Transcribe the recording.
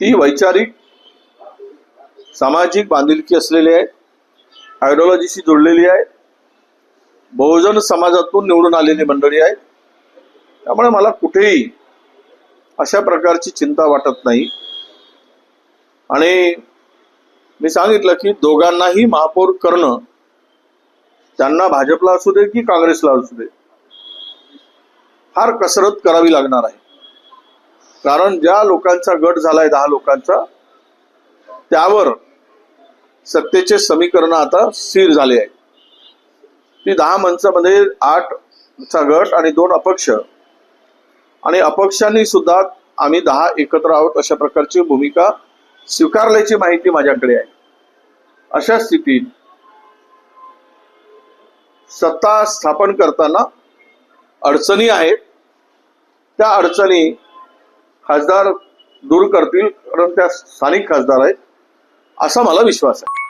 ती वैचारिक सामाजिक बांधिलकी असलेली आहे, आयडिओलॉजीशी जोडलेली आहे, बहुजन समाजातून निवडून आलेली मंडळी आहे. त्यामुळे मला कुठेही अशा प्रकारची चिंता वाटत नाही. आणि मी सांगितलं की दोघांनाही महापौर करणं, त्यांना भाजपला असू दे की काँग्रेसला असू दे, फार कसरत करावी लागणार आहे. कारण ज्या लोकांचा गट झालाय 10 लोकांचा, त्यावर सत्तेचे समीकरण आता स्थिर झाले आहे. ती 10 माणसामध्ये 8चा गट आणि 2 अपक्ष, आणि अपक्षांनी सुद्धा आम्ही 10 एकत्र आहोत अशा प्रकारची भूमिका स्वीकारल्याची माहिती माझ्याकडे आहे. अशा स्थितीत सत्ता स्थापन करताना अडचणी आहेत. त्या अडचणी खासदार दूर करतील, कारण त्या स्थानिक खासदार आहेत असा मला विश्वास आहे.